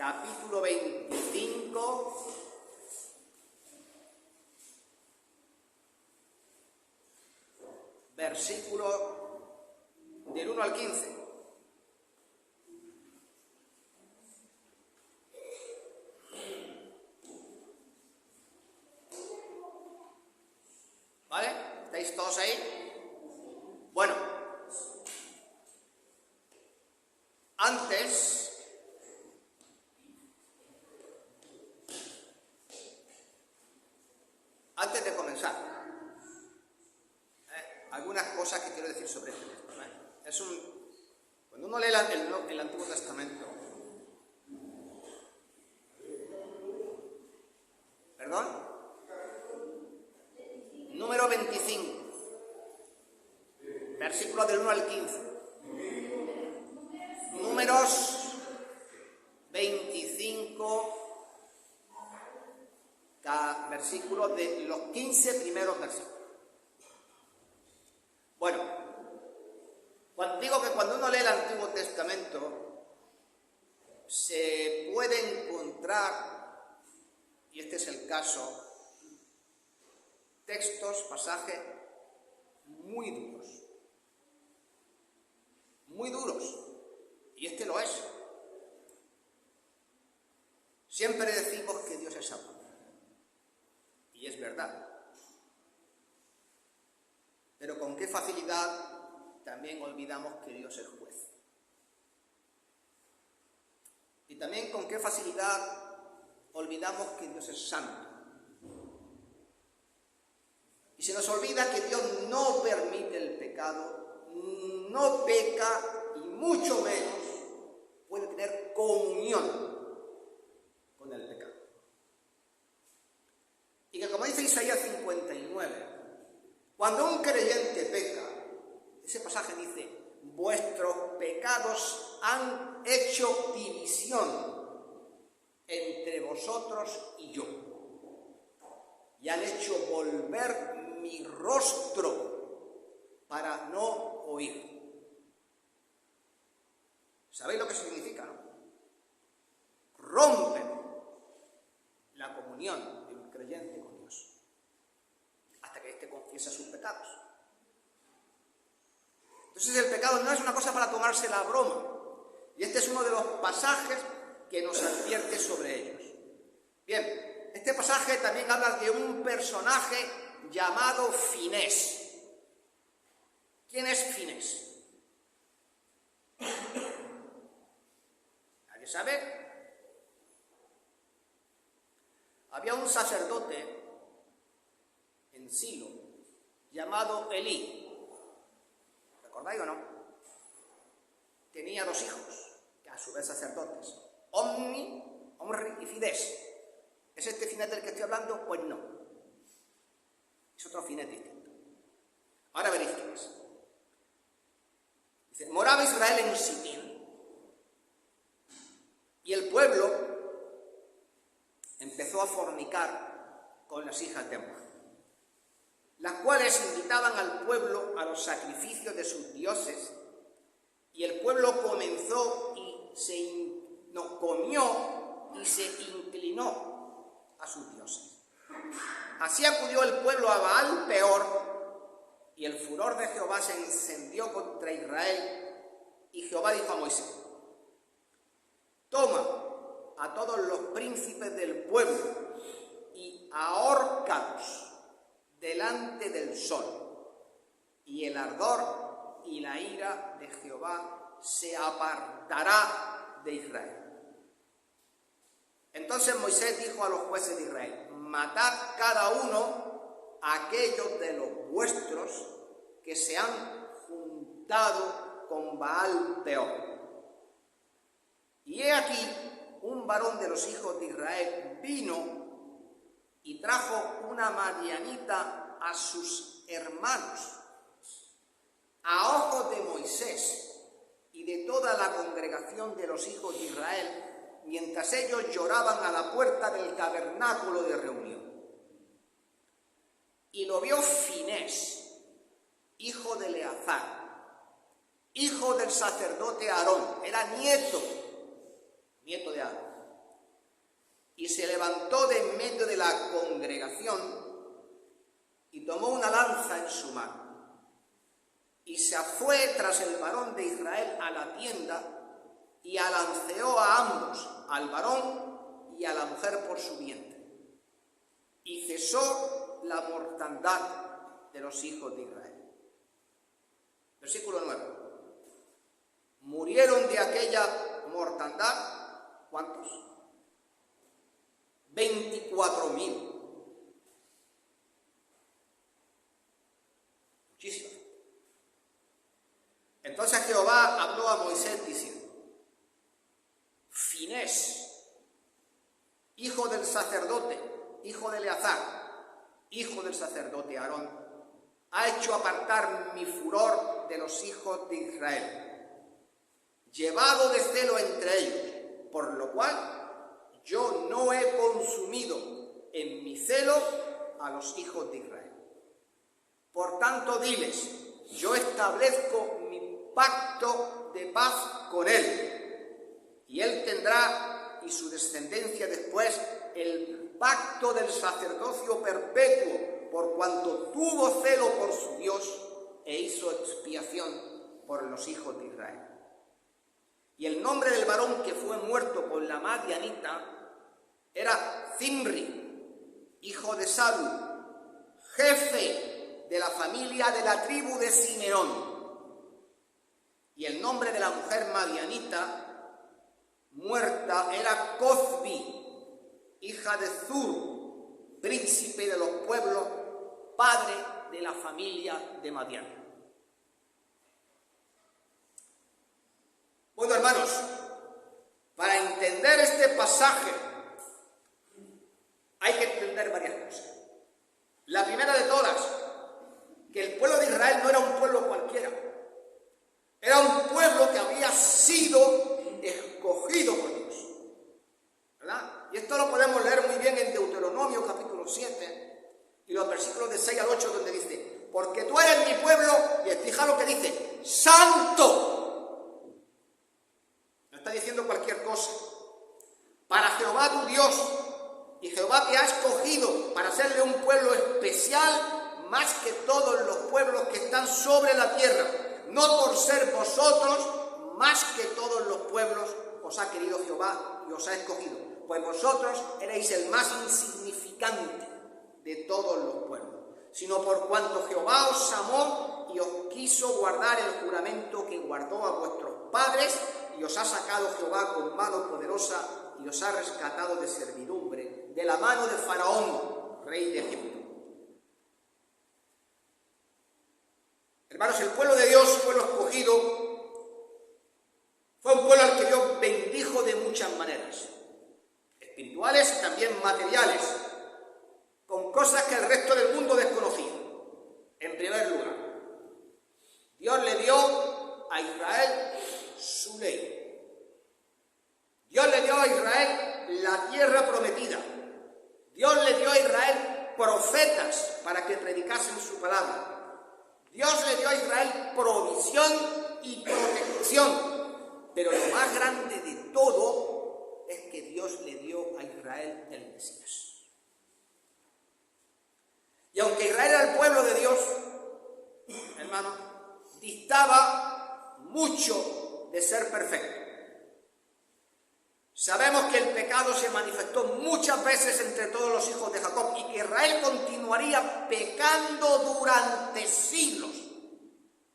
capítulo 25, versículo del 1 al 15. ¿Vale? ¿Estáis todos ahí? Bueno, antes de comenzar, algunas cosas que quiero decir sobre este texto. Cuando uno lee el Antiguo Testamento, número 25, versículos del 1 al 15, números 25, versículos de los 15 primeros versículos. Bueno, digo que cuando uno lee el Antiguo Testamento se puede encontrar, y este es el caso, textos, pasajes muy duros, y este lo es. Siempre decimos que Dios es amor, y es verdad, pero con qué facilidad también olvidamos que Dios es juez, y también con qué facilidad olvidamos que Dios es santo. Y se nos olvida que Dios no permite el pecado, no peca y mucho menos puede tener comunión con el pecado. Y que, como dice Isaías 59, cuando un creyente peca, ese pasaje dice: vuestros pecados han hecho división entre vosotros y yo, y han hecho volver mi rostro para no oír. ¿Sabéis lo que significa, no? Rompen la comunión de un creyente con Dios hasta que éste confiesa sus pecados. Entonces el pecado no es una cosa para tomarse la broma, y este es uno de los pasajes que nos advierte sobre ellos. Bien, este pasaje también habla de un personaje llamado Finés. ¿Quién es Finés? ¿Nadie sabe? Había un sacerdote en Silo llamado Elí. ¿Recordáis o no? Tenía 2 hijos, que a su vez sacerdotes, Omri y Finés. ¿Es este Finés del que estoy hablando? Pues no. Es otro Finés distinto. Ahora veréis quién es. Dice: moraba Israel en Sitín, y el pueblo empezó a fornicar con las hijas de Amor, las cuales invitaban al pueblo a los sacrificios de sus dioses, y el pueblo comenzó comió y se inclinó a sus dioses. Así acudió el pueblo a Baal Peor, y el furor de Jehová se encendió contra Israel, y Jehová dijo a Moisés: toma a todos los príncipes del pueblo y ahórcalos delante del sol, y el ardor y la ira de Jehová se apartará de Israel. Entonces Moisés dijo a los jueces de Israel: matad cada uno a aquellos de los vuestros que se han juntado con Baal Peor. Y he aquí, un varón de los hijos de Israel vino y trajo una madianita a sus hermanos, a ojos de Moisés y de toda la congregación de los hijos de Israel, mientras ellos lloraban a la puerta del tabernáculo de reunión. Y lo vio Finés, hijo de Eleazar, hijo del sacerdote Aarón, era nieto de Aarón. y se levantó de en medio de la congregación y tomó una lanza en su mano y se fue tras el varón de Israel a la tienda y alanceó a ambos, al varón y a la mujer por su vientre. Y cesó la mortandad de los hijos de Israel. Versículo 9. Murieron de aquella mortandad, ¿cuántos? 24.000. Muchísimo. Entonces Jehová habló a Moisés diciendo: Finés, hijo del sacerdote, hijo de Eleazar, hijo del sacerdote Aarón, ha hecho apartar mi furor de los hijos de Israel, llevado de celo entre ellos, por lo cual yo no he consumido en mi celo a los hijos de Israel. Por tanto, diles: yo establezco mi pacto de paz con él, y él tendrá, y su descendencia después, el pacto del sacerdocio perpetuo, por cuanto tuvo celo por su Dios e hizo expiación por los hijos de Israel. Y el nombre del varón que fue muerto con la madianita era Zimri, hijo de Salu, jefe de la familia de la tribu de Simeón. Y el nombre de la mujer madianita muerta era Cozbi, hija de Zur, príncipe de los pueblos, padre de la familia de Madián. Bueno, hermanos, para entender este pasaje hay que entender varias cosas. La primera de todas, que el pueblo de Israel no era un pueblo cualquiera. Era un pueblo que había sido escogido por Dios, ¿verdad? Y esto lo podemos leer muy bien en Deuteronomio capítulo 7 y los versículos de 6 al 8, donde dice: porque tú eres mi pueblo, y fija lo que dice, santo. No está diciendo cualquier cosa. Para Jehová tu Dios, y Jehová te ha escogido para hacerle un pueblo especial más que todos los pueblos que están sobre la tierra. No por ser vosotros más que todos los pueblos os ha querido Jehová y os ha escogido, pues vosotros erais el más insignificante de todos los pueblos, sino por cuanto Jehová os amó y os quiso guardar el juramento que guardó a vuestros padres, y os ha sacado Jehová con mano poderosa y os ha rescatado de servidumbre, de la mano de Faraón, rey de Egipto. Hermanos, el pueblo de Dios, pueblo escogido, fue un pueblo al que Dios bendijo de muchas maneras, espirituales y también materiales, con cosas que el resto del mundo desconocía. En primer lugar, Dios le dio a Israel su ley. Dios le dio a Israel la tierra prometida. Dios le dio a Israel profetas para que predicasen su palabra. Dios le dio a Israel provisión y protección, pero lo más grande de todo es que Dios le dio a Israel el Mesías. Y aunque Israel era el pueblo de Dios, hermano, distaba mucho de ser perfecto. Sabemos que el pecado se manifestó muchas veces entre todos los hijos de Jacob y que Israel continuaría pecando durante siglos.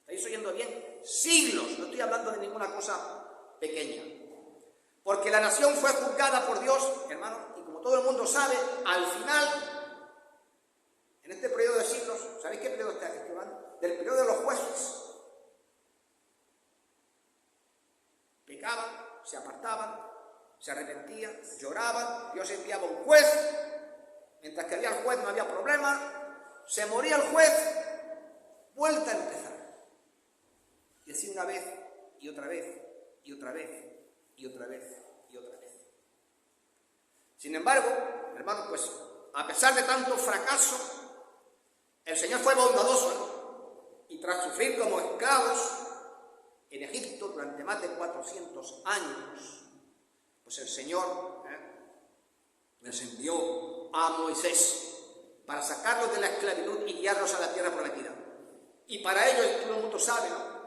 ¿Estáis oyendo bien? Siglos, no estoy hablando de ninguna cosa pequeña. Porque la nación fue juzgada por Dios, hermano, y como todo el mundo sabe, al final, en este periodo de siglos, ¿sabéis qué periodo está hablando? Del periodo de los jueces. Pecaban, se apartaban, se arrepentían, lloraban, Dios enviaba un juez, mientras que había el juez no había problema, se moría el juez, vuelta a empezar. Y así una vez, y otra vez, y otra vez, y otra vez, y otra vez. Sin embargo, hermanos, pues, a pesar de tanto fracaso, el Señor fue bondadoso, ¿no? Y tras sufrir como esclavos en Egipto durante más de 400 años, pues el Señor les envió a Moisés para sacarlos de la esclavitud y guiarlos a la tierra prometida. Y para ello, todo el mundo sabe, ¿no?,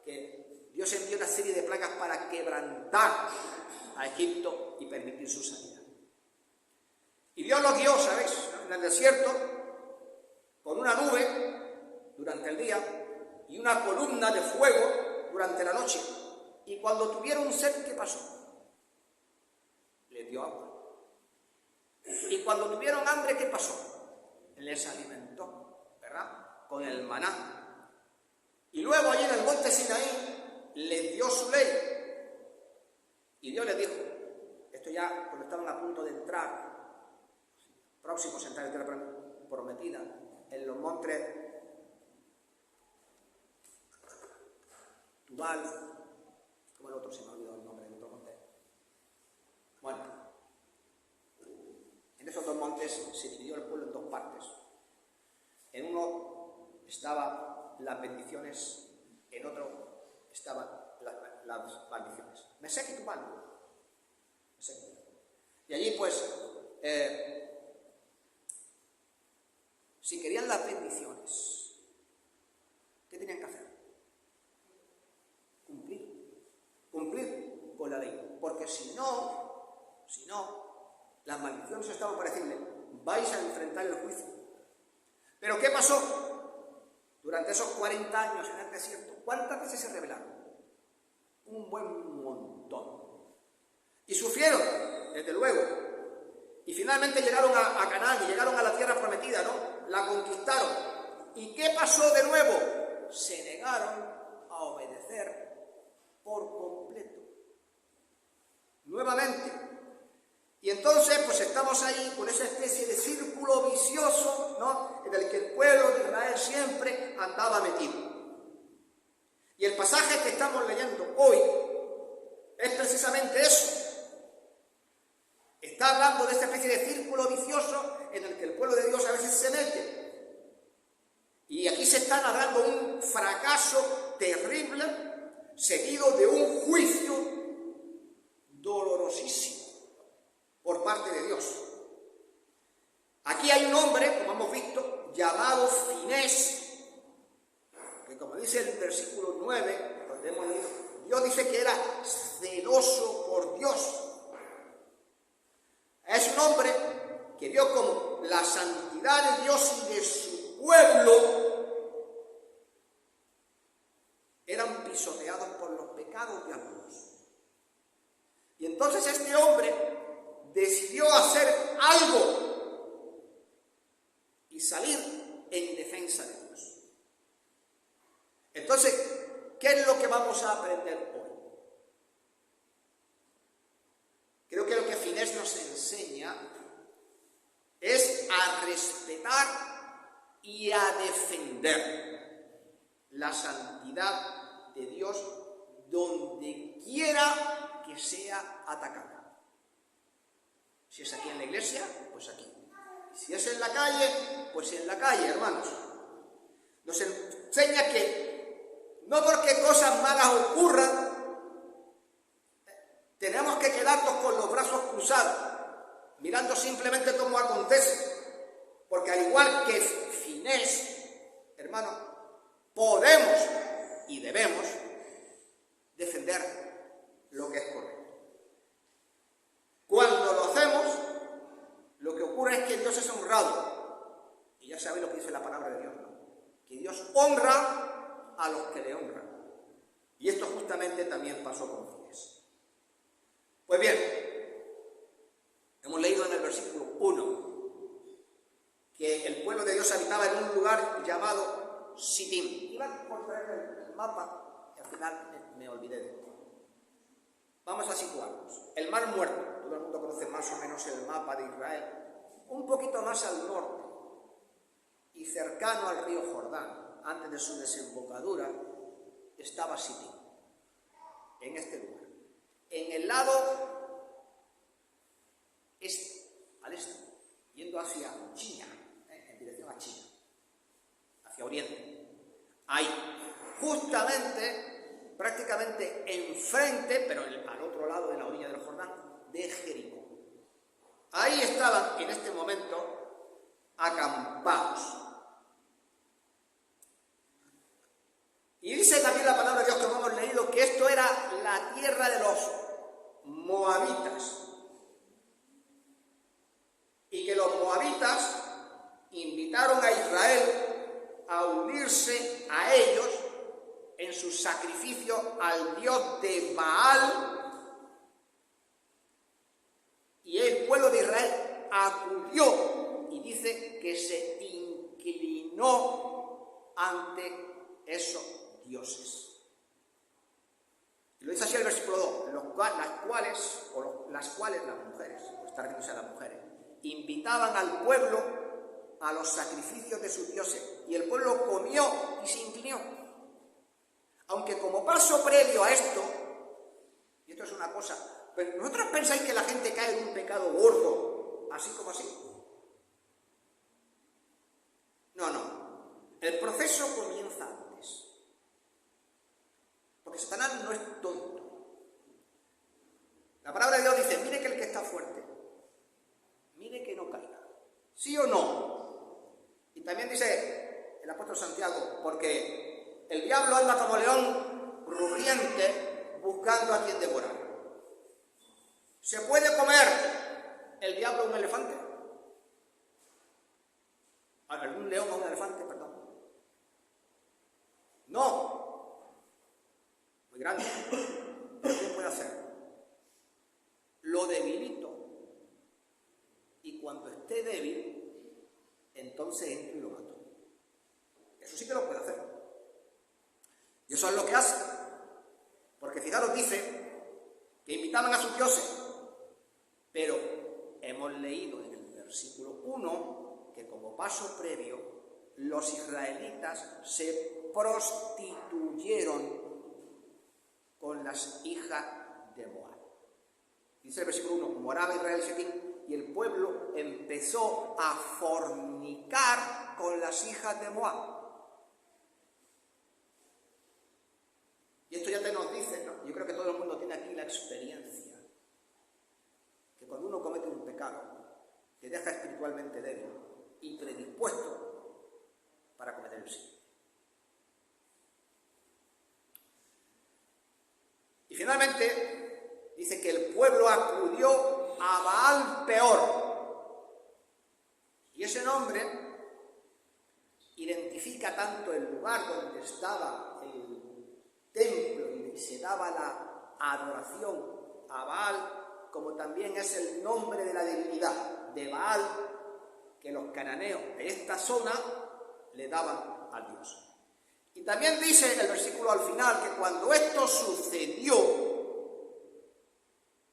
que Dios envió una serie de plagas para quebrantar a Egipto y permitir su salida. Y Dios los guió, ¿sabéis?, en el desierto, con una nube durante el día y una columna de fuego durante la noche. Y cuando tuvieron sed, ¿qué pasó? Les dio agua. Y cuando tuvieron hambre, ¿qué pasó? Les alimentó, ¿verdad?, con el maná. Y luego allí en el monte Sinaí les dio su ley. Y Dios les dijo, esto ya cuando estaban a punto de entrar, próximos a entrar en tierra prometida, en los montes Tubal, como el otro, se me ha olvidado el nombre del otro monte. Bueno, en esos dos montes se dividió el pueblo en dos partes. En uno estaban las bendiciones, en otro estaban las maldiciones. Mesec y Tubal. Y allí pues, si querían las bendiciones, ¿qué tenían que hacer? Cumplir con la ley. Porque si no, las maldiciones estaban para decirle, vais a enfrentar el juicio. Pero ¿qué pasó? Durante esos 40 años en el desierto, ¿cuántas veces se rebelaron? Un buen montón. Y sufrieron, desde luego. Y finalmente llegaron a Canaán, y llegaron a la tierra prometida, ¿no? La conquistaron. ¿Y qué pasó de nuevo? Se negaron a obedecer por completo. Nuevamente. Y entonces, pues estamos ahí con esa especie de círculo vicioso, ¿no?, en el que el pueblo de Israel siempre andaba metido. Y el pasaje que estamos leyendo hoy es precisamente eso. Está hablando de esta especie de círculo vicioso en el que el pueblo de Dios a veces se mete. Y aquí se está narrando un fracaso terrible, seguido de un juicio dolorosísimo por parte de Dios. Aquí hay un hombre, como hemos visto, llamado Finés, que como dice el versículo 9, donde hemos leído, Dios dice que era celoso por Dios. Es un hombre que vio como la santidad de Dios y de su pueblo eran pisoteados por los pecados de algunos. Y entonces este hombre decidió hacer algo y salir en defensa de Dios. Entonces, ¿qué es lo que vamos a aprender hoy? Creo que lo que Finés nos enseña es a respetar y a defender la santidad de Dios donde quiera que sea atacada. Si es aquí en la iglesia, pues aquí. Si es en la calle, pues en la calle, hermanos. Nos enseña que no porque cosas malas ocurran, tenemos que quedarnos con los brazos cruzados, mirando simplemente cómo acontece. Porque al igual que Finés, hermano, podemos y debemos defender lo que es correcto. Cuando lo hacemos, lo que ocurre es que Dios es honrado. Y ya sabéis lo que dice la palabra de Dios, ¿no? Que Dios honra a los que le honran. Y esto justamente también pasó con Finés. Pues bien, hemos leído en el versículo 1 que el pueblo de Dios habitaba en un lugar llamado Sitim. Iba por traer el mapa y al final me olvidé de esto. Vamos a situarnos. El Mar Muerto, todo el mundo conoce más o menos el mapa de Israel, un poquito más al norte y cercano al río Jordán, antes de su desembocadura, estaba Sitim, en este lugar. En el lado este, al este, yendo hacia China, en dirección a China, hacia Oriente. Ahí, justamente, prácticamente enfrente, pero al otro lado de la orilla del Jordán, de Jericó. Ahí estaban en este momento acampados. Y dice también la palabra de Dios, como hemos leído, que esto era la tierra de los moabitas. Y que los moabitas invitaron a Israel a unirse a ellos en su sacrificio al dios de Baal. Y el pueblo de Israel acudió y dice que se inclinó ante esos dioses. Y lo dice así el versículo 2, las cuales las mujeres, está refiriéndose a las mujeres, invitaban al pueblo a los sacrificios de sus dioses, y el pueblo comió y se inclinó. Aunque como paso previo a esto, y esto es una cosa, pero ¿vosotros pensáis que la gente cae en un pecado gordo, así como así? No, no. El proceso comienza antes. Porque Satanás no es tonto. La palabra de Dios dice, mire que el que está fuerte, mire que no caiga. ¿Sí o no? Y también dice el apóstol Santiago, porque el diablo anda como león rugiente buscando a quien devorar. ¿Se puede comer el diablo a un elefante? ¿Algún león a un elefante, perdón? No. Muy grande. ¿Pero qué puede hacer? Lo debilito. Y cuando esté débil, entonces entro y lo mato. Eso sí que lo puede hacer. Y eso es lo que hace. Porque fijaros, dice que invitaban a sus dioses. Pero hemos leído en el versículo 1 que como paso previo los israelitas se prostituyeron con las hijas de Moab. Dice el versículo 1, moraba Israel Sitín, y el pueblo empezó a fornicar con las hijas de Moab. Y esto ya te nos dice, ¿no? Yo creo que todo el mundo tiene aquí la experiencia, que cuando uno comete un pecado, te deja espiritualmente débil y predispuesto para cometer el sí. Y finalmente, dice que el pueblo acudió a Baal Peor. Y ese nombre identifica tanto el lugar donde estaba el templo y se daba la adoración a Baal, como también es el nombre de la divinidad de Baal que los cananeos de esta zona le daban al dios. Y también dice el versículo al final que cuando esto sucedió,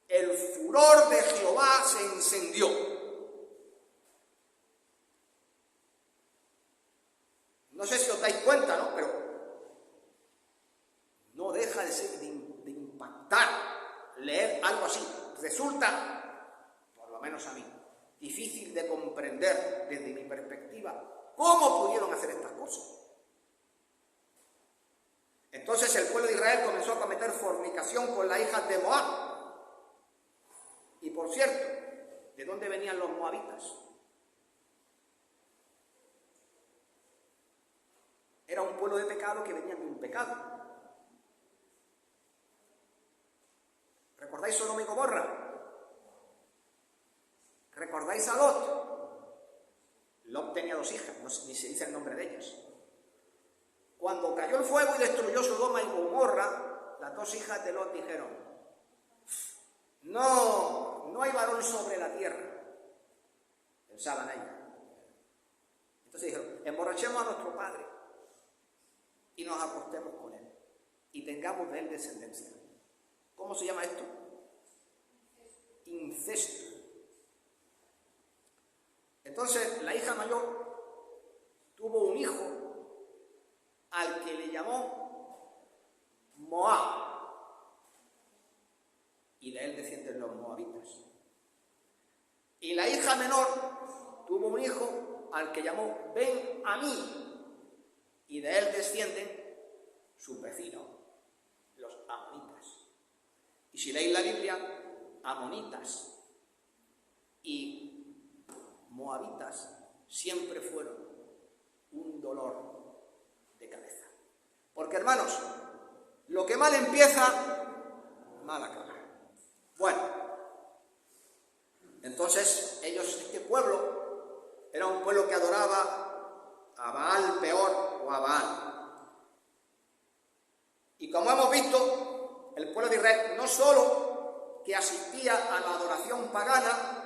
el furor de Jehová se incendió. No sé si os dais cuenta, ¿no? Pero no deja de impactar leer algo así. Resulta, por lo menos a mí, difícil de comprender desde mi perspectiva cómo pudieron hacer estas cosas. Entonces el pueblo de Israel comenzó a cometer fornicación con las hijas de Moab. Y por cierto, ¿de dónde venían los moabitas? Era un pueblo de pecado que venían de un pecado. ¿Recordáis Sodoma y Gomorra? ¿Recordáis a Lot? Lot tenía 2 hijas, no, ni se dice el nombre de ellas. Cuando cayó el fuego y destruyó Sodoma y Gomorra, las 2 hijas de Lot dijeron, no hay varón sobre la tierra. Pensaban ellas. Entonces dijeron, emborrachemos a nuestro padre y nos acostemos con él y tengamos de él descendencia. ¿Cómo se llama esto? Incesto. Entonces la hija mayor tuvo un hijo al que le llamó Moab, y de él descienden los moabitas. Y la hija menor tuvo un hijo al que llamó Ben-Amí, y de él descienden sus vecinos, los amonitas. Y si leéis la Biblia, amonitas y moabitas siempre fueron un dolor de cabeza. Porque, hermanos, lo que mal empieza, mal acaba. Bueno, entonces este pueblo era un pueblo que adoraba a Baal Peor o a Baal. Y como hemos visto, el pueblo de Israel no solo que asistía a la adoración pagana,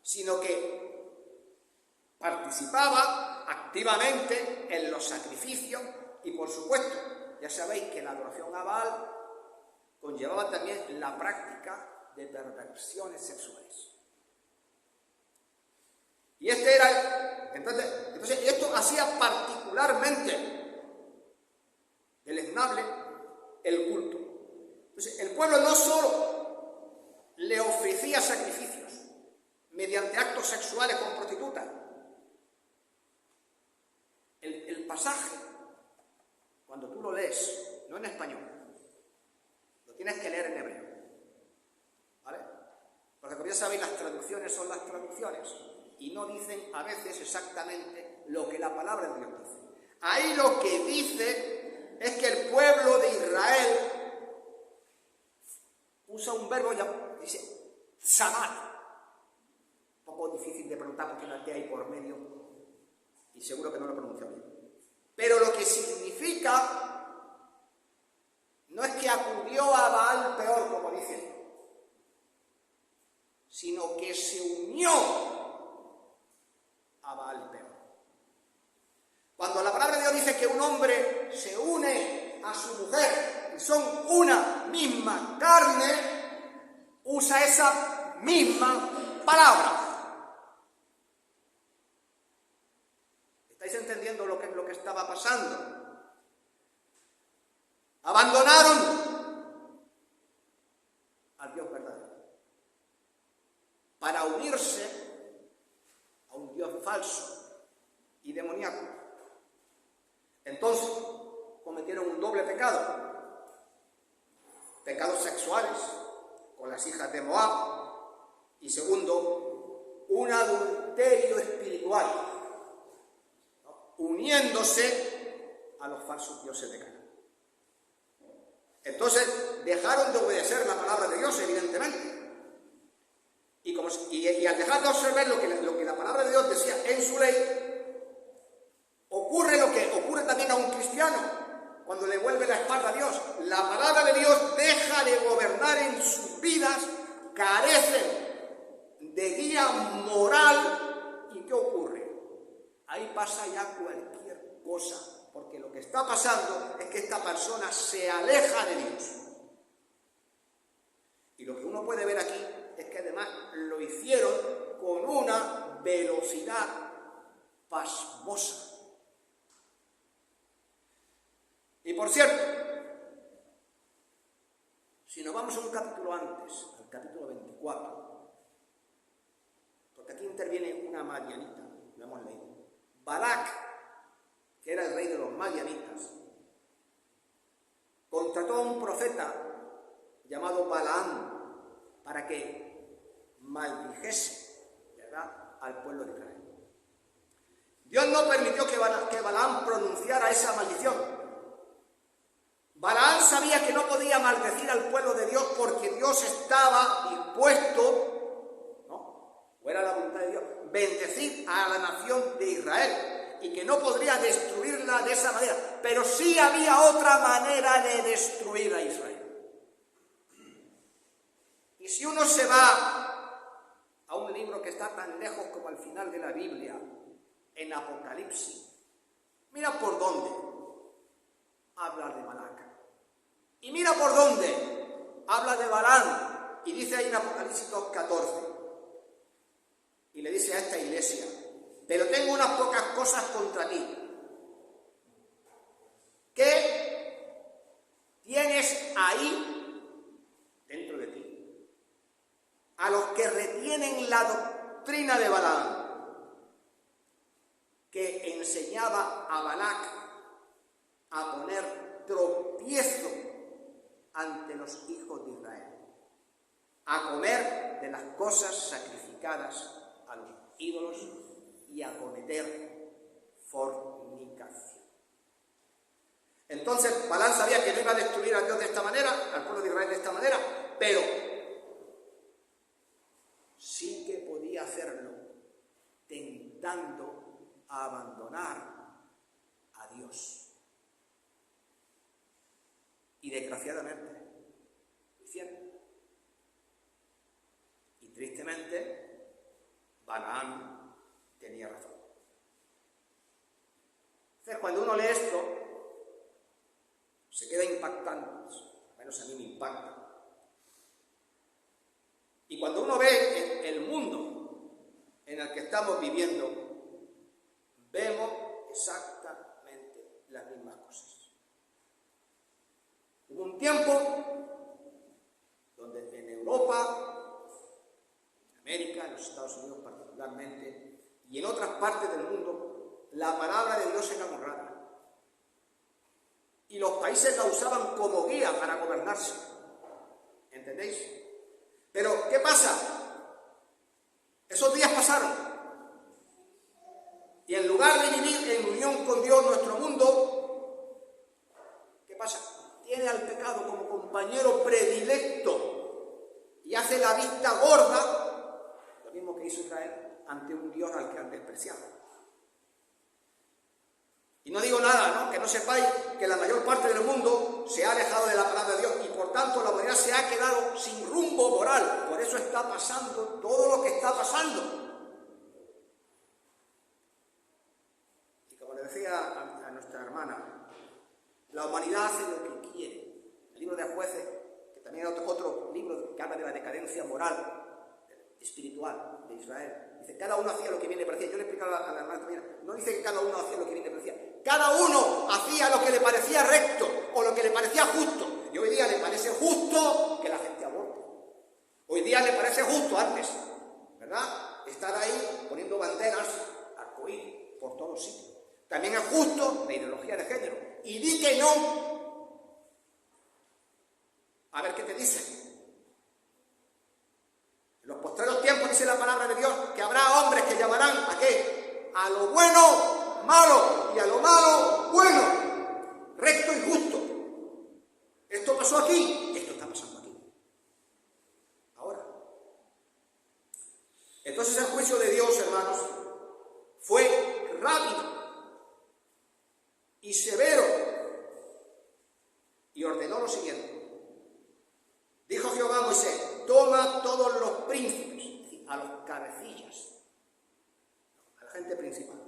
sino que participaba activamente en los sacrificios y, por supuesto, ya sabéis que la adoración a Baal conllevaba también la práctica de perversiones sexuales. Y entonces esto hacía particularmente deleznable el culto. Entonces, el pueblo no solo le ofrecía sacrificios mediante actos sexuales con prostitutas. El pasaje, cuando tú lo lees, no en español, lo tienes que leer en hebreo, ¿vale? Porque como ya sabéis, las traducciones son las traducciones y no dicen a veces exactamente lo que la palabra de Dios dice. Ahí lo que dice es que el pueblo de Israel usa un verbo, dice samar, un poco difícil de preguntar porque no hay por medio y seguro que no lo pronuncio bien. Pero lo que significa no es que acudió a Baal Peor, como dicen, sino que se unió a Baal Peor. Cuando la palabra de Dios dice que un hombre se une a su mujer y son una misma carne, usa esa misma palabra. ¿Estáis entendiendo lo que estaba pasando? Abandonaron al Dios verdadero para unirse a un Dios falso y demoníaco. Entonces cometieron un doble pecado: pecados sexuales con las hijas de Moab y segundo, un adulterio espiritual, uniéndose a los falsos dioses de Canaán. Entonces dejaron de obedecer la palabra de Dios, evidentemente. Y al dejar de observar lo que la palabra de Dios decía en su ley, ocurre lo que ocurre también a un cristiano cuando le vuelve la espalda a Dios. La palabra de Dios deja de gobernar en sus vidas, carecen de guía moral. ¿Y qué ocurre? Ahí pasa ya cualquier cosa, porque lo que está pasando es que esta persona se aleja de Dios. Y lo que uno puede ver aquí es que además lo hicieron con una velocidad pasmosa. Y por cierto, si nos vamos a un capítulo antes, al capítulo 24, porque aquí interviene una madianita, lo hemos leído. Balac, que era el rey de los madianitas, contrató a un profeta llamado Balaam para que maldijese, ¿verdad?, al pueblo de Israel. Dios no permitió que Balaam pronunciara esa maldición. Balaam sabía que no podía maldecir al pueblo de Dios porque Dios estaba dispuesto, ¿no?, o era la voluntad de Dios, bendecir a la nación de Israel y que no podría destruirla de esa manera. Pero sí había otra manera de destruir a Israel. Y si uno se va a un libro que está tan lejos como al final de la Biblia, en Apocalipsis, mira por dónde habla de Balac. Y mira por dónde habla de Balaam. Y dice ahí en Apocalipsis 2:14. Y le dice a esta iglesia: pero tengo unas pocas cosas contra ti. ¿Qué tienes ahí dentro de ti? A los que retienen la doctrina de Balaam, que enseñaba a Balac a poner tropiezo ante los hijos de Israel. a comer de las cosas sacrificadas a los ídolos y a cometer fornicación. Entonces Balaam sabía que no iba a destruir a Dios de esta manera, al pueblo de Israel de esta manera, pero sí que podía hacerlo tentando a abandonar a Dios. Y desgraciadamente lo hicieron. Y tristemente Balaam tenía razón. Entonces, cuando uno lee esto, se queda impactando, al menos a mí me impacta. Y cuando uno ve el mundo en el que estamos viviendo, vemos exactamente las mismas cosas. Hubo un tiempo donde en Europa, en América, en los Estados Unidos particularmente, y en otras partes del mundo, la palabra de Dios era honrada. Y los países la usaban como guía para gobernarse. ¿Entendéis? Pero, ¿qué pasa? Esos días pasaron. Y en lugar de vivir en unión con Dios, nuestro mundo, ¿qué pasa? Tiene al pecado como compañero predilecto y hace la vista gorda, lo mismo que hizo Israel, ante un Dios al que han despreciado. Y no digo nada, ¿no? Que no sepáis que la mayor parte del mundo se ha alejado de la palabra de Dios y por tanto la humanidad se ha quedado sin rumbo moral. Por eso está pasando todo lo que está pasando. Y como le decía a nuestra hermana, la humanidad hace lo que quiere. El libro de Jueces, que también es otro libro que habla de la decadencia moral, espiritual de Israel. Dice, cada uno hacía lo que bien le parecía. Yo le explicaba a la hermana también, no dice que cada uno hacía lo que bien le parecía. Cada uno hacía lo que le parecía recto o lo que le parecía justo. Y hoy día le parece justo que la gente aborte. Hoy día le parece justo, antes, ¿verdad?, estar ahí poniendo banderas arcoíris por todos sitios. También es justo la ideología de género. Y di que no. A ver qué te dicen. En los postreros tiempos dice la palabra de Dios que habrá hombres que llamarán ¿a qué? A lo bueno malo y a lo malo bueno, recto y justo. Esto pasó aquí, esto está pasando aquí. Ahora. Entonces el juicio de Dios, hermanos, fue rápido y severo y ordenó lo siguiente. Dijo Jehová a Moisés, toma todos los príncipes, a los cabecillas, a la gente principal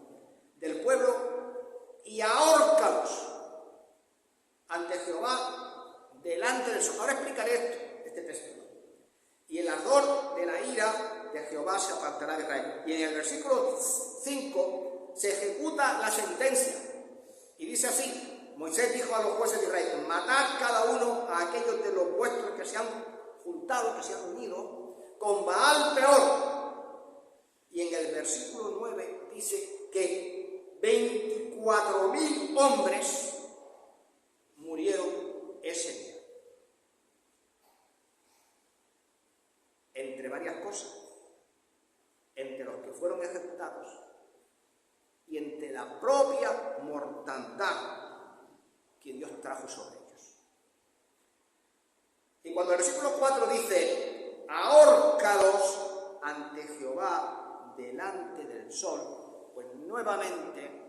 del pueblo, y ahórcalos ante Jehová delante del sol. Ahora explicaré este texto. Y el ardor de la ira de Jehová se apartará de Israel. Y en el versículo 5 se ejecuta la sentencia. Y dice así, Moisés dijo a los jueces de Israel, matad cada uno a aquellos de los vuestros que se han juntado, que se han unido, con Baal peor. Y en el versículo 9 dice que 24.000 hombres murieron ese día. Entre varias cosas, entre los que fueron ejecutados y entre la propia mortandad que Dios trajo sobre ellos. Y cuando el versículo 4 dice, ahórcalos ante Jehová delante del sol, pues nuevamente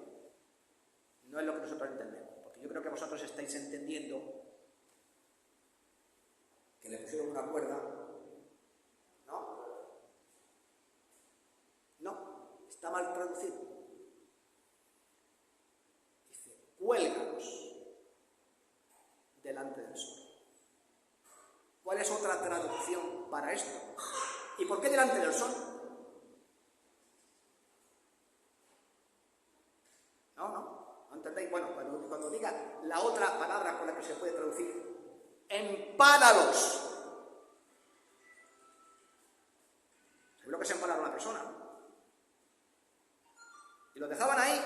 no es lo que nosotros entendemos, porque yo creo que vosotros estáis entendiendo que le pusieron una cuerda. No, está mal traducido. Dice, cuélgalos delante del sol. ¿Cuál es otra traducción para esto? ¿Y por qué delante del sol? No entendéis. Bueno, cuando diga la otra palabra con la que se puede traducir, empálalos. ¿Sabéis lo que es empalar a una persona? Y lo dejaban ahí,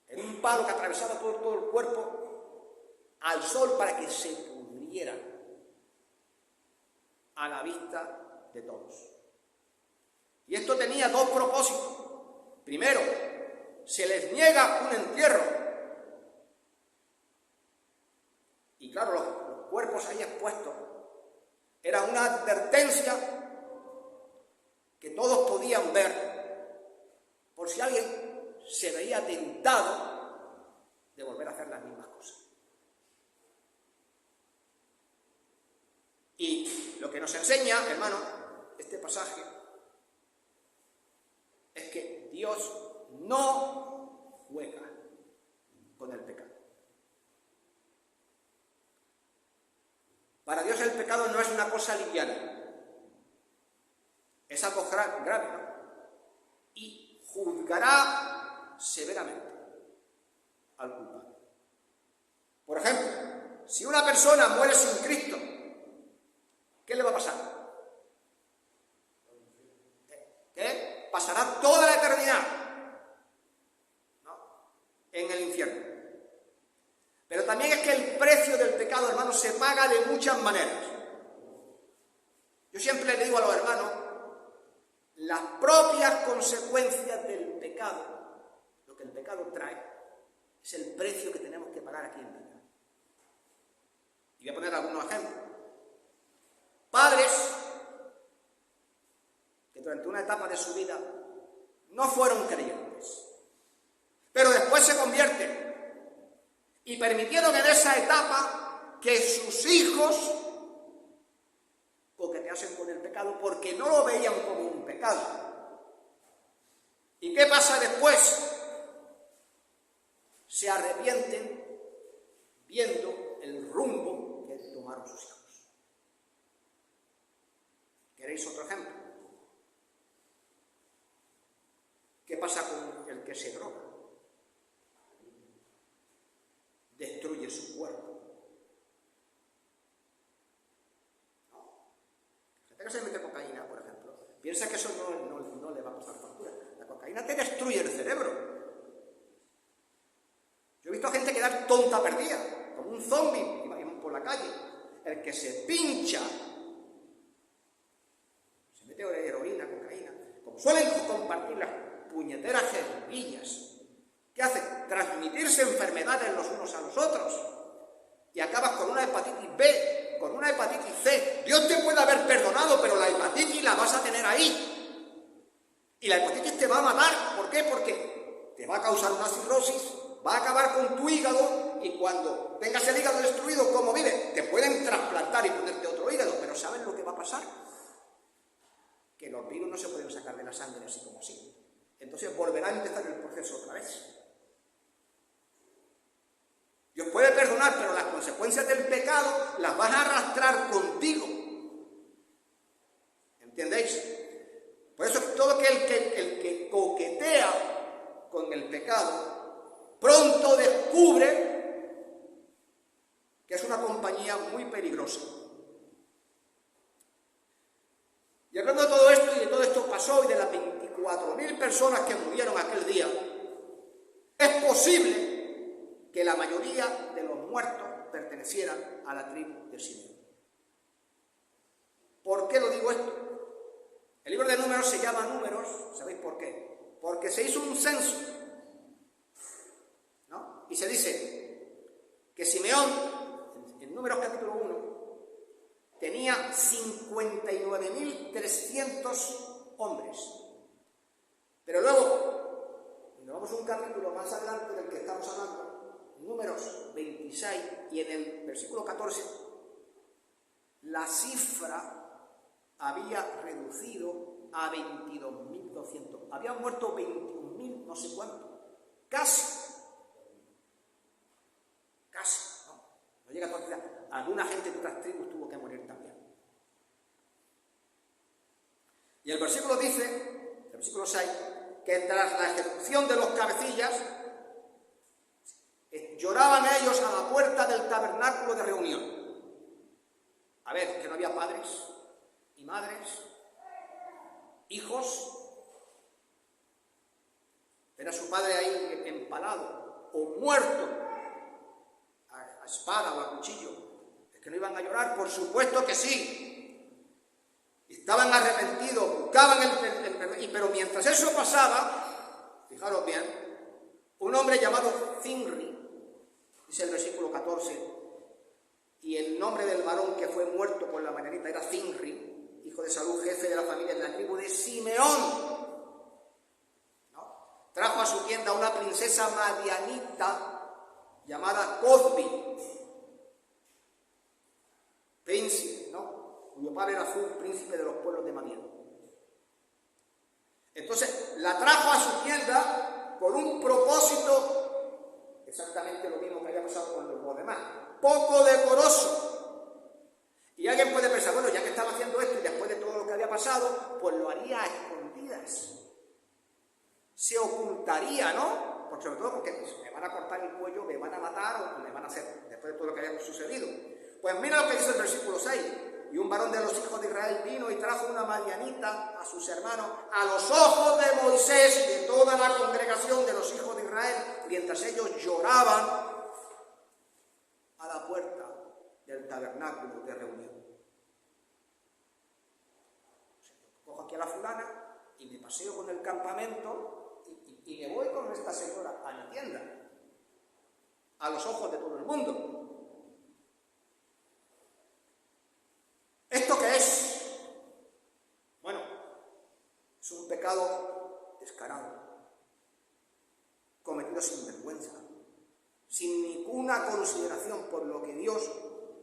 en un palo que atravesaba todo el cuerpo, al sol para que se pudrieran. a la vista de todos. Y esto tenía dos propósitos. Primero, se les niega un entierro. Y claro, los cuerpos ahí expuestos era una advertencia que todos podían ver por si alguien se veía tentado de volver a hacer las mismas cosas. Y lo que nos enseña, hermano, este pasaje, es que Dios no juega con el pecado. Para Dios el pecado no es una cosa liviana, es algo grave, ¿no? Y juzgará severamente al culpable. Por ejemplo, si una persona muere sin Cristo, ¿qué le va a pasar? ¿Qué? Pasará toda la eternidad, ¿no?, en el infierno. Pero también es que el precio del pecado, hermanos, se paga de muchas maneras. Yo siempre le digo a los hermanos, las propias consecuencias del pecado, lo que el pecado trae, es el precio que tenemos que pagar aquí en vida. Y voy a poner algunos ejemplos. Padres que durante una etapa de su vida no fueron creyentes, pero después se convierten y permitieron en esa etapa que sus hijos coqueteasen con el pecado porque no lo veían como un pecado. ¿Y qué pasa después? Se arrepienten viendo el rumbo que tomaron sus hijos. ¿Queréis otro ejemplo? ¿Qué pasa con el que se droga? Destruye su cuerpo. Gente que se mete cocaína, por ejemplo, piensa que eso no le va a pasar factura. La cocaína te destruye el cerebro. Yo he visto a gente quedar tonta perdida, como un zombie por la calle. El que se pincha, se mete heroína, cocaína, como suelen compartir las puñeteras jeringuillas. ¿Qué hacen? Transmitirse enfermedades los unos a los otros. Y acabas con una hepatitis B, con una hepatitis C. Dios te puede haber perdonado, pero la hepatitis la vas a tener ahí. Y la hepatitis te va a matar. ¿Por qué? Porque te va a causar una cirrosis, va a acabar con tu hígado, y cuando tengas el hígado destruido, ¿cómo vive? Te pueden trasplantar y ponerte otro hígado, pero ¿sabes lo que va a pasar? Que los virus no se pueden sacar de la sangre así como así. Entonces volverá a empezar el proceso otra vez. Dios puede perdonar, pero las consecuencias del pecado las vas a arrastrar contigo. ¿Entendéis? Por eso todo el que coquetea con el pecado, pronto descubre que es una compañía muy peligrosa. Y hablando de todo esto, y de todo esto pasó, y de las 24.000 personas que murieron aquel día, es posible que la mayoría de los muertos pertenecieran a la tribu de Simeón. ¿Por qué lo digo esto? El libro de Números se llama Números, ¿sabéis por qué? Porque se hizo un censo, ¿no? Y se dice que Simeón, en Números capítulo 1, tenía 59.300 hombres. Pero luego, nos vamos a un capítulo más adelante del que estamos hablando, Números 26, y en el versículo 14, la cifra había reducido a 22.200. Habían muerto 21.000 no sé cuánto. Casi, no llega a toda. Alguna gente de otras tribus tuvo que morir también. Y el versículo dice, el versículo 6, que tras la ejecución de los cabecillas, lloraban ellos a la puerta del tabernáculo de reunión. A ver, que no había padres y madres, hijos. Era su padre ahí empalado o muerto a espada o a cuchillo. ¿Es que no iban a llorar? Por supuesto que sí. estaban arrepentidos, buscaban pero mientras eso pasaba, fijaros bien, un hombre llamado Zimri, dice el versículo 14, y el nombre del varón que fue muerto por la mañanita era Zimri, hijo de Salú, jefe de la familia de la tribu de Simeón. ¿No? Trajo a su tienda una princesa madianita llamada Cozbi, príncipe, ¿no? Cuyo padre era un príncipe de los pueblos de Madián. Entonces la trajo a su tienda por un propósito exactamente lo mismo que había pasado con los demás, poco decoroso. Y alguien puede pensar, bueno, ya que estaba haciendo esto y después de todo lo que había pasado, pues lo haría a escondidas. Se ocultaría, ¿no? Porque sobre todo porque me van a cortar el cuello, me van a matar o me van a hacer, después de todo lo que había sucedido. Pues mira lo que dice el versículo 6. Y un varón de los hijos de Israel vino y trajo una madianita a sus hermanos a los ojos de Moisés y de toda la congregación de los hijos de Israel, mientras ellos lloraban a la puerta del tabernáculo de reunión. Cojo aquí a la fulana y me paseo con el campamento y me voy con esta señora a la tienda, a los ojos de todo el mundo. ¿Esto qué es? Bueno, es un pecado descarado, cometido sin vergüenza, sin ninguna consideración por lo que Dios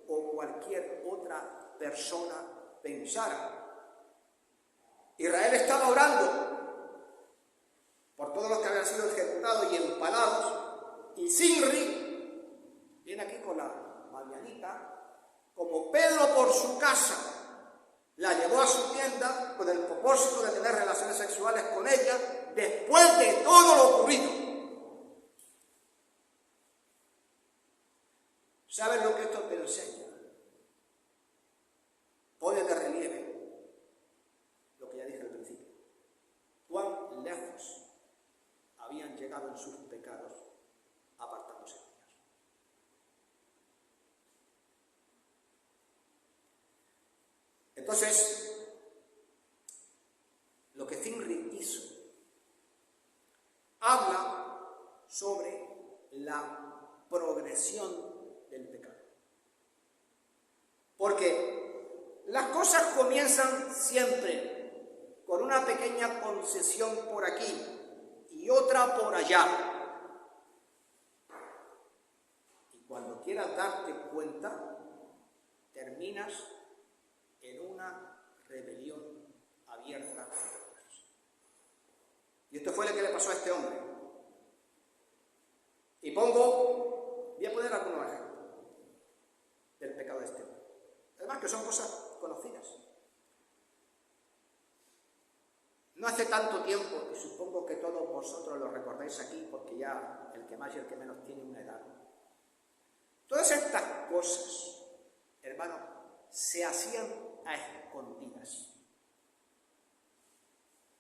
o cualquier otra persona pensara. Israel estaba orando por todos los que habían sido ejecutados y empalados, y Zimri viene aquí con la madianita, como Pedro por su casa, la llevó a su tienda con el propósito de tener relaciones sexuales con ella después de todo lo ocurrido. ¿Saben lo que esto te enseña? Pone de relieve lo que ya dije al principio. Cuán lejos habían llegado en sus pecados apartándose de Dios. Entonces, lo que Zimri hizo habla sobre la progresión del pecado. Porque las cosas comienzan siempre con una pequeña concesión por aquí y otra por allá. Y cuando quieras darte cuenta, terminas en una rebelión abierta contra Dios. Y esto fue lo que le pasó a este hombre. Y voy a poner algunos ejemplos del pecado de este hombre. Además que son cosas conocidas. No hace tanto tiempo, y supongo que todos vosotros lo recordáis aquí, porque ya el que más y el que menos tiene una edad. Todas estas cosas, hermano, se hacían a escondidas.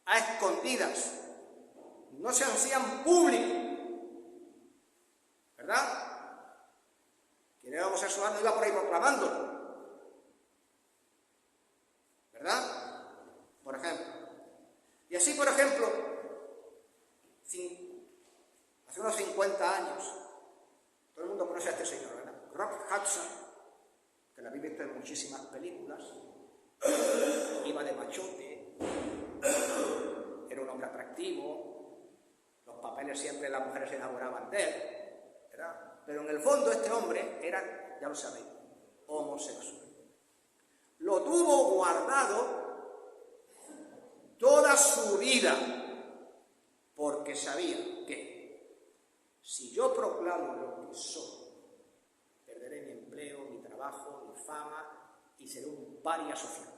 A escondidas. No se hacían públicos. ¿Verdad? Quien era homosexual no iba por ahí proclamándolo. ¿Verdad? Por ejemplo. Y así, por ejemplo, hace unos 50 años, todo el mundo conoce a este señor, ¿verdad? Rock Hudson, que la habéis visto en muchísimas películas, iba de machote, era un hombre atractivo, los papeles siempre las mujeres se enamoraban de él, ¿verdad? Pero en el fondo este hombre era, ya lo sabéis, homosexual. Lo tuvo guardado toda su vida, porque sabía que si yo proclamo lo que soy, perderé mi empleo, mi trabajo, mi fama y seré un paria social,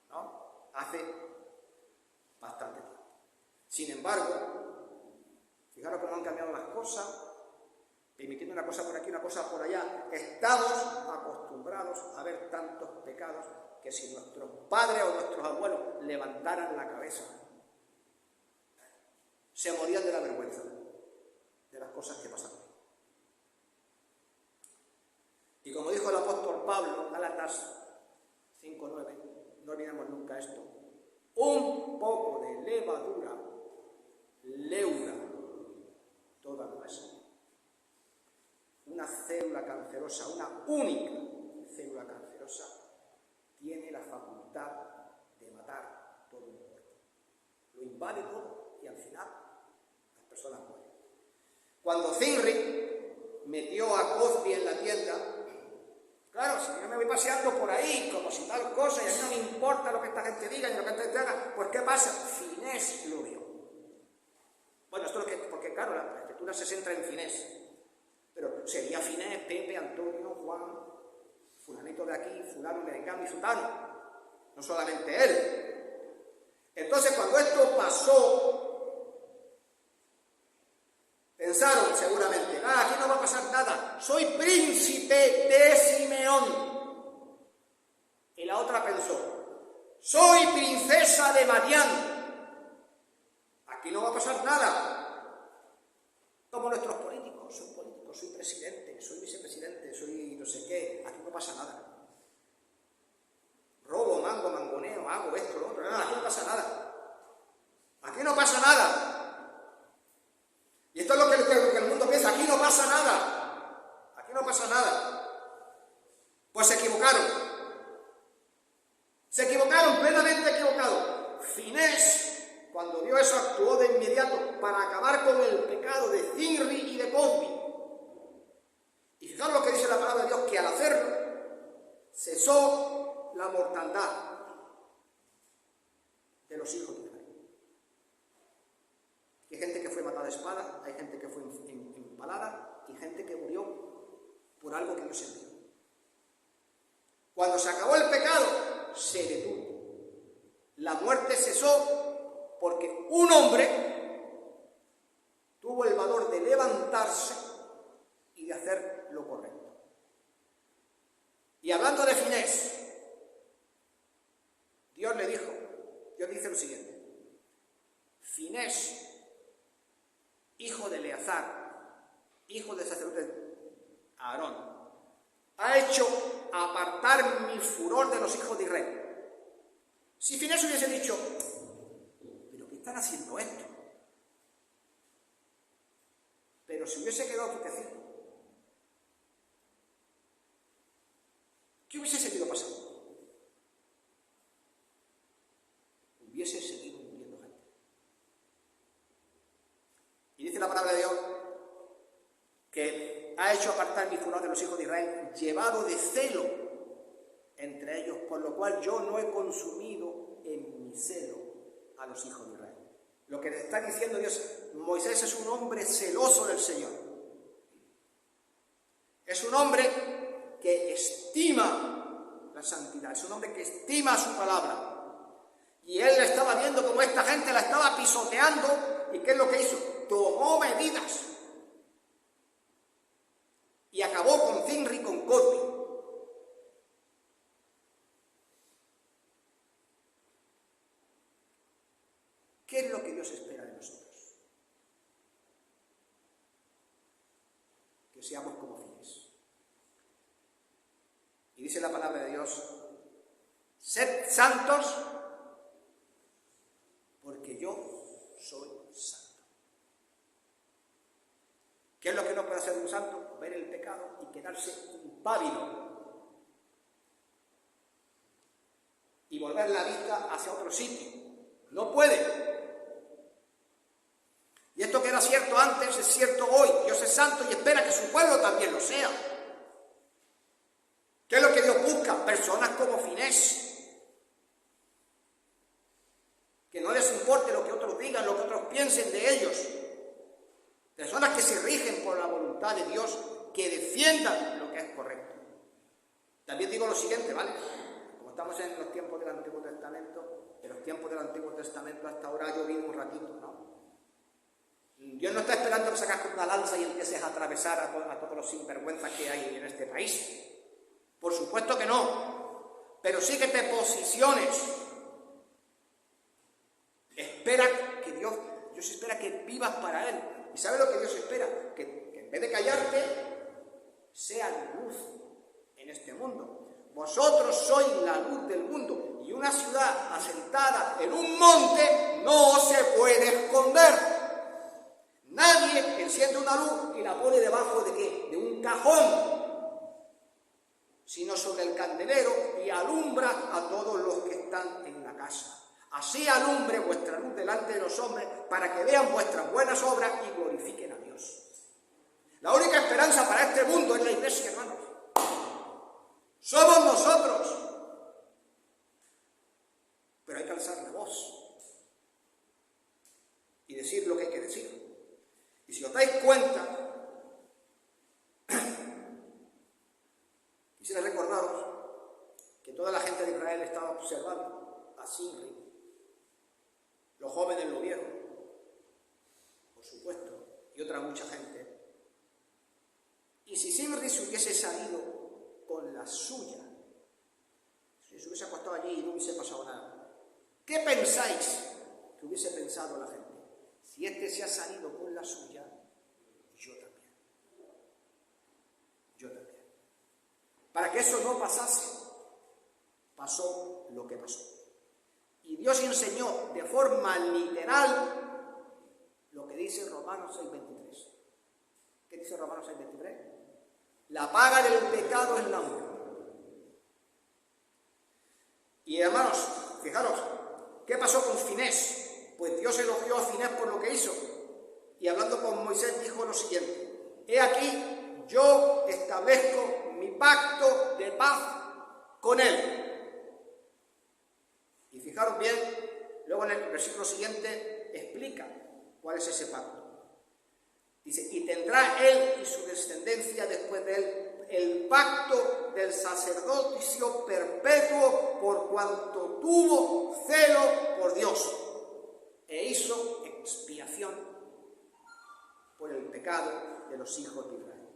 ¿no? Hace bastante tiempo. Sin embargo, fijaros cómo han cambiado las cosas, permitiendo una cosa por aquí, una cosa por allá. Estamos acostumbrados a ver tantos pecados que si nuestros padres o nuestros abuelos levantaran la cabeza, se morían de la vergüenza de las cosas que pasaron. Y como dijo el apóstol Pablo, Gálatas 5:9, no olvidemos nunca esto, un poco de levadura leuda toda la masa. Una célula cancerosa, una única célula cancerosa, tiene la facultad de matar todo un cuerpo. Lo invade todo y al final las personas mueren. Cuando Zinri metió a Cosby en la tienda, claro, si yo me voy paseando por ahí como si tal cosa y a mí no me importa lo que esta gente diga ni lo que esta gente haga, pues ¿qué pasa? Finés lo vio. Bueno, esto es lo que, porque claro, la escritura se centra en Finés, pero sería Finés, Pepe, Antonio, Juan, fulanito de aquí, fulano, mengano y sutano, no solamente él. Entonces, cuando esto pasó, pensaron seguramente, aquí no va a pasar nada, soy príncipe de Simeón. Y la otra pensó, soy princesa de Madián. Aquí no va a pasar nada. Como nuestros políticos, soy presidente, soy vicepresidente, soy no sé qué, aquí no pasa nada. Robo, mangoneo, hago esto, lo otro, no, aquí no pasa nada. Aquí no pasa nada. Y esto es lo que el mundo piensa, aquí no pasa nada. Aquí no pasa nada. Pues se equivocaron. Se equivocaron, plenamente equivocados. Finés, cuando vio eso, actuó de inmediato para acabar con el pecado de Zinri y de Cosby. Y fijaros lo que dice la palabra de Dios, que al hacerlo cesó la mortandad de los hijos de Israel. Hay gente que fue matada a espada, hay gente que fue empalada y gente que murió por algo que no se vio. Cuando se acabó el pecado, se detuvo. La muerte cesó porque un hombre tuvo el valor de levantarse y de hacer lo correcto. Y hablando de Finés, Dios dice lo siguiente: Finés, hijo de Eleazar, hijo del sacerdote Aarón, ha hecho apartar mi furor de los hijos de Israel. Si Finés hubiese dicho, ¿pero qué están haciendo esto? Pero si hubiese quedado quietecito, ¿qué hubiese seguido pasando? Hubiese seguido muriendo gente. Y dice la palabra de Dios que ha hecho apartar mi furor de los hijos de Israel, llevado de celo entre ellos, por lo cual yo no he consumido en mi celo a los hijos de Israel. Lo que le está diciendo Dios, Moisés es un hombre celoso del Señor. Es un hombre que estima la santidad, es un hombre que estima su palabra. Y él estaba viendo cómo esta gente la estaba pisoteando, y ¿qué es lo que hizo? Tomó medidas. Y acabó con Zinri, con Cosby. ¿Qué es lo que Dios espera de nosotros? Que seamos como Finés. Y dice la palabra de Dios, sed santos, porque yo soy santo. ¿Qué es lo que no puede hacer un santo? Ver el pecado y quedarse impávido. Y volver la vista hacia otro sitio. No puede. Y esto que era cierto antes es cierto hoy. Dios es santo y espera que su pueblo también lo sea. ¿Qué es lo que Dios busca? Personas como Finés. Que no les importe lo que otros digan, lo que otros piensen de ellos. Personas que se rigen por la voluntad de Dios, que defiendan lo que es correcto. También digo lo siguiente, ¿vale? Como estamos en los tiempos del Antiguo Testamento, en los tiempos del Antiguo Testamento hasta ahora ha llovido un ratito, ¿no? Dios no está esperando que sacas una lanza y empieces a atravesar a todos los sinvergüenzas que hay en este país. Por supuesto que no. Pero sí que te posiciones. Espera que Dios espera que vivas para Él. ¿Y sabe lo que Dios espera? Que en vez de callarte, seas luz en este mundo. Vosotros sois la luz del mundo. y una ciudad asentada en un monte no se puede esconder. Nadie enciende una luz y la pone debajo ¿de qué? De un cajón, sino sobre el candelero y alumbra a todos los que están en la casa. Así alumbre vuestra luz delante de los hombres, para que vean vuestras buenas obras y glorifiquen a Dios. La única esperanza para este mundo es la iglesia, hermanos. Somos nosotros. Pero hay que alzar la voz y decir lo que hay que decir. Y si os dais cuenta, quisiera recordaros que toda la gente de Israel estaba observando a Zimri. Los jóvenes lo vieron, por supuesto, y otra mucha gente. Y si Zimri se hubiese salido con la suya, si se hubiese acostado allí y no hubiese pasado nada, ¿qué pensáis que hubiese pensado la gente? Si este se ha salido con la suya, yo también. Yo también. Para que eso no pasase, pasó lo que pasó. Y Dios enseñó de forma literal lo que dice Romanos 6:23. ¿Qué dice Romanos 6:23? La paga del pecado es la muerte. Y hermanos, fijaros, ¿qué pasó con Finés? Pues Dios elogió a Finés por lo que hizo. Y hablando con Moisés dijo lo siguiente: he aquí, yo establezco mi pacto de paz con él. Y fijaros bien, luego en el versículo siguiente explica cuál es ese pacto. Dice, y tendrá él y su descendencia después de él el pacto del sacerdocio perpetuo, por cuanto tuvo celo por Dios e hizo expiación por el pecado de los hijos de Israel.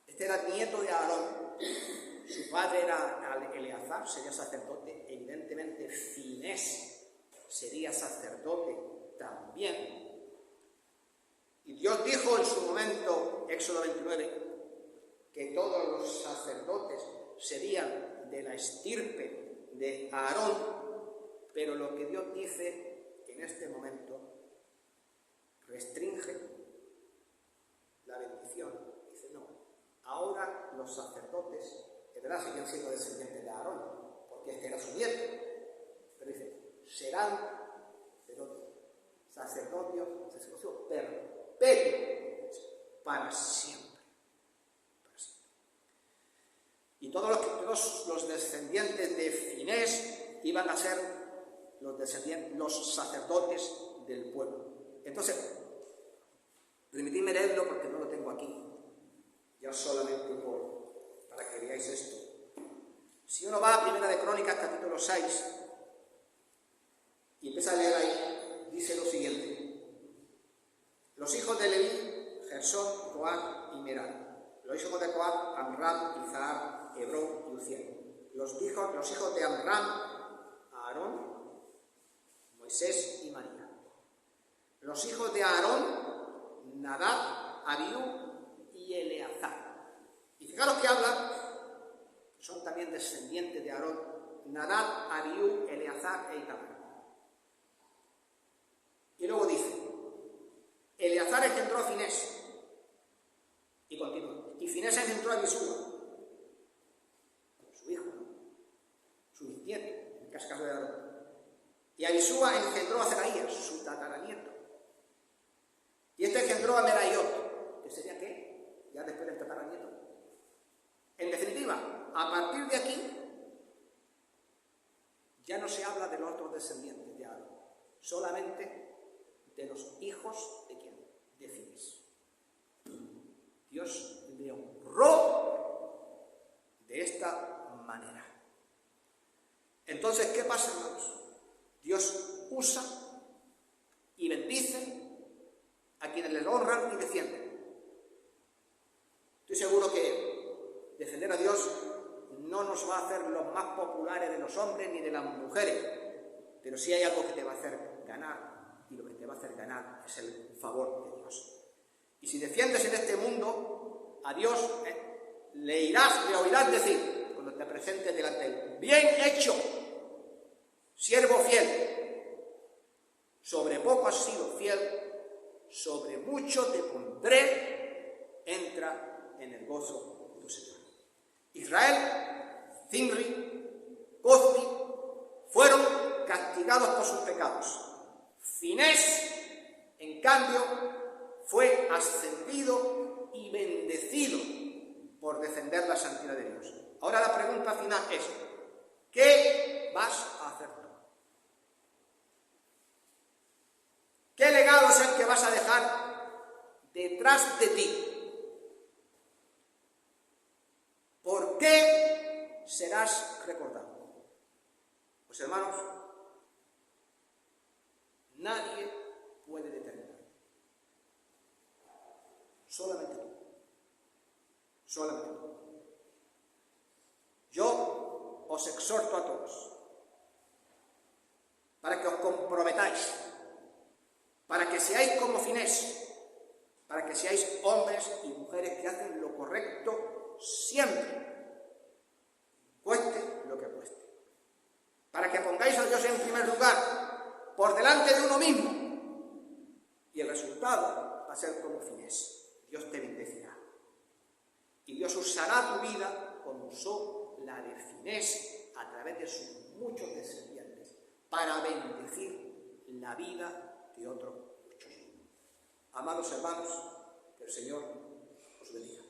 Este era el nieto de Aarón. Su padre era Eleazar, sería sacerdote. Evidentemente Finés sería sacerdote también. Y Dios dijo en su momento, Éxodo 29, que todos los sacerdotes serían de la estirpe de Aarón, pero lo que Dios dice en este momento restringe la bendición. Dice, no, ahora los sacerdotes, es verdad, seguían siendo descendientes de Aarón, porque este era su nieto, pero dice, serán sacerdocio perpetuo, para siempre. Para siempre. Y todos los descendientes de Finés iban a ser los sacerdotes del pueblo. Entonces, permitidme leerlo porque no lo tengo aquí, ya solamente para que veáis esto. Si uno va a Primera de Crónicas, capítulo 6, y empieza a leer ahí, dice lo siguiente: los hijos de Leví, Gersón, Coat y Merari. Los hijos de Coat, Amram, Izahar, Hebrón y Uziel. Los hijos de Amram, Aarón, Moisés y María. Los hijos de Aarón, Nadab, Abiú y Eleazar. Y fijaros que habla, son también descendientes de Aarón, Nadab, Abiú, Eleazar e Itamar. Y luego dice, Eleazar engendró a Finés. Y continúa. Y Finés engendró a Abisúa, su hijo, ¿no? Su nieto, en el caso de Aarón. Y Abisúa engendró a Zeraías, su tataranieto. Y este engendró a Meraiot, que sería ¿qué? Ya después del tataranieto. En definitiva, a partir de aquí, ya no se habla de los otros descendientes de Aarón, solamente de los hijos de quién, de Finés. Dios le honró de esta manera. Entonces, ¿qué pasa, hermanos? Dios usa y bendice a quienes les honran y defienden. Estoy seguro que defender a Dios no nos va a hacer los más populares de los hombres ni de las mujeres, pero sí hay algo que te va a hacer ganar, y lo que te va a hacer ganar es el favor de Dios. Y si defiendes en este mundo a Dios, le oirás decir, con cuando te presentes delante de Él. Bien hecho, siervo fiel. Sobre poco has sido fiel, sobre mucho te pondré, entra en el gozo de tu Señor. Israel, Zimri, Cozbi fueron castigados por sus pecados. Finés, en cambio, fue ascendido y bendecido por defender la santidad de Dios. Ahora la pregunta final es, ¿qué vas a hacer tú? ¿Qué legado es el que vas a dejar detrás de ti? ¿Por qué serás recordado? Pues hermanos, nadie puede determinar. Solamente tú. Solamente tú. Yo os exhorto a todos para que os comprometáis, para que seáis como Finés, para que seáis hombres y mujeres que hacen lo correcto siempre, cueste lo que cueste. Para que pongáis a Dios en primer lugar, por delante de uno mismo, y el resultado va a ser como Finés. Dios te bendecirá. Y Dios usará tu vida como usó la de Finés a través de sus muchos descendientes para bendecir la vida de otros muchos. Amados hermanos, que el Señor os bendiga.